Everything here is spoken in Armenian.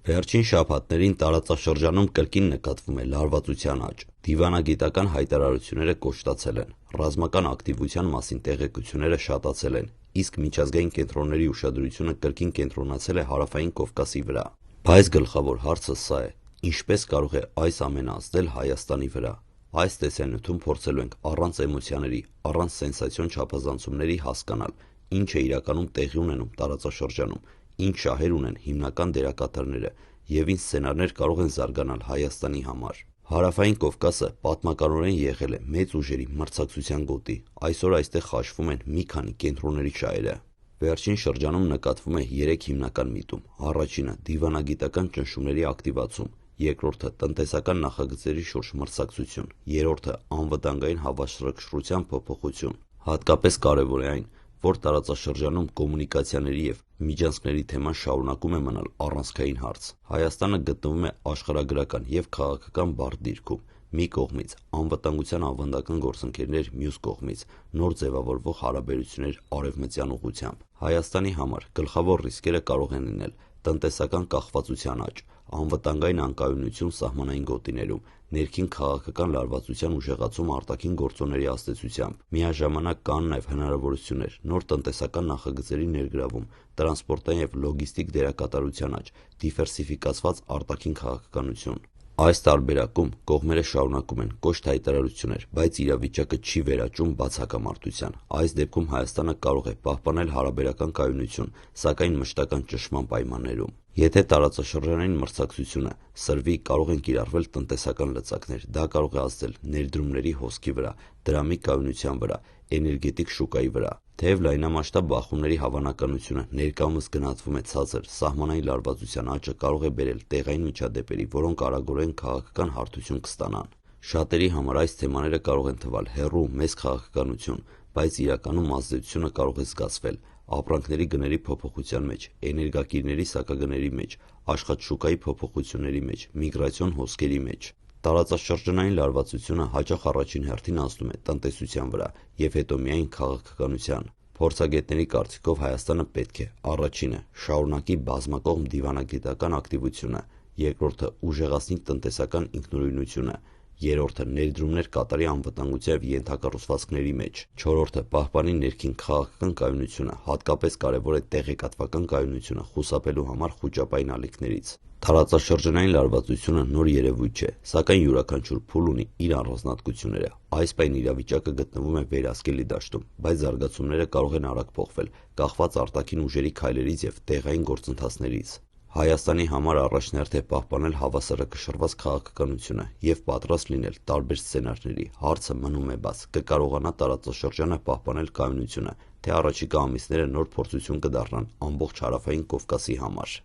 Վերջին շաբաթներին տարածաշրջանում կրկին նկատվում է լարվածության աճ։ Դիվանագիտական հայտարարությունները կոշտացել են, ռազմական ակտիվության մասին տեղեկությունները շատացել են, իսկ միջազգային կենտրոնների ուշադրությունը կրկին կենտրոնացել է Հարավային Կովկասի վրա։ Բայց գլխավոր հարցը սա է. ինչպես կարող է այս ամենը ազդել Հայաստանի վրա։ Այս տեսանյութում փորձելու ենք առանց էմոցիաների, առանց սենսացիոն չափազանցումների հասկանալ, ինչ է իրականում տեղի ունենում տարածաշրջանում, ինչ շահեր ունեն հիմնական դերակատարները և ինչ սցենարներ կարող են զարգանալ Հայաստանի համար։ Հարավային Կովկասը պատմականորեն եղել է մեծ ուժերի մրցակցության գոտի, այսօր այստեղ խաչվում են մի քանի կենտրոնների շահերը։ Վերջին շրջանում նկատվում է 3 հիմնական միտում։ Առաջինը՝ դիվանագիտական ճնշումների ակտիվացում, երկրորդը՝ տնտեսական նախագծերի շուրջ մրցակցություն, երրորդը՝ անվտանգային հավասարակշռության փոփոխություն։ Հատկապես կարևոր է այն, որ տարածաշրջանում կոմունիկացիաների և միջանցքների թեման շարունակում է մնալ առանցքային հարց։ Հայաստանը գտնվում է աշխարհագրական և քաղաքական բարդ դիրքում՝ մի կողմից անվտանգության ավանդական գործընկերներ, մյուս կողմից նոր ձևավորվող հարաբերություններ արևմտյան ուղղությամբ։ Հայաստանի համար գլխավոր ռիսկերը կարող են լինել տնտեսական կախվածության աճ, անվտանգային անկայունություն սահմանային գոտիներում, ներքին քաղաքական լարվածության ուժեղացում արտաքին գործոնների ազդեցությամբ։ Միաժամանակ կան նաև հնարավորություններ նոր տնտեսական նախագծերի ներգրավում, տրանսպորտային և լոգիստիկ դերակատարության աճ, դիվերսիֆիկացված արտաքին քաղաքականություն։ Այս տարբերակում կողմերը շարունակում են կոշտ հայտարարություններ, բայց իրավիճակը չի վերաճում բաց հակամարտության։ Այս դեպքում Հայաստանը կարող է պահպանել հարաբերական կայունություն, սակայն մշտական ճնշման պայմաններում։ Եթե տարածաշրջանային մրցակցությունը սրվի, կարող են կիրառվել տնտեսական լծակներ, դա կարող է ազդել ներդրումների հոսքի վրա, դրամի կայունության վրա, էներգետիկ շուկայի վրա։ Թեև լայնամասշտաբ բախումների հավանականությունը ներկայումս գնահատվում է ցածր, սահմանային լարվածության աճը կարող է բերել տեղային միջադեպերի, որոնք արագորեն քաղաքական հարթություն կստանան։ Շատերի համար այս թեմաները կարող են թվալ հեռու, մեծ քաղաքականություն, բայց իրականում ազդեցությունը կարող է զգացվել ապրանքների գների փոփոխության մեջ, էներգակիրների սակագների մեջ, աշխատաշուկայի փոփոխությունների մեջ, միգրացիոն հոսքերի մեջ։ Տարածաշրջանային լարվածությունը հաճախ առաջին հերթին ազդում է տնտեսության վրա և հետո միայն քաղաքականության։ Փորձագետների կարծիքով Հայաստանը պետք է առաջինը՝ շարունակի բազմակողմ դիվանագիտական ակտիվությունը, երկրորդը՝ ուժեղացնի տնտեսական ինքնուրույնությունը, երրորդը՝ ներդրումներ կատարի անվտանգության և ենթակառուցվածքների մեջ, չորրորդը՝ պահպանի ներքին քաղաքական կայունությունը, հատկապես կարևոր է տեղեկատվական կայունությունը խուսափելու համար խուճապային ալիքներից։ Տարածաշրջանային լարվածությունը նոր երևույթ չէ, սակայն յուրաքանչյուր փուլ ունի իր առանձնահատկությունները։ Այս պահին իրավիճակը գտնվում է վերահսկելի դաշտում, բայց զարգացումները կարող են արագ փոխվել՝ կախված արտաքին ուժերի քայլերից և տեղային գործընթացներից։ Հայաստանի համար առաջնահերթ է պահպանել հավասարակշռված քաղաքականությունը և պատրաստ լինել տարբեր սցենարների։ Հարցը մնում է բաց՝ կկարողանա տարածաշրջանը պահպանել կայունությունը, թե առաջիկա ամիսները նոր փորձություն կդառնան ամբողջ Հարավային Կովկասի համար։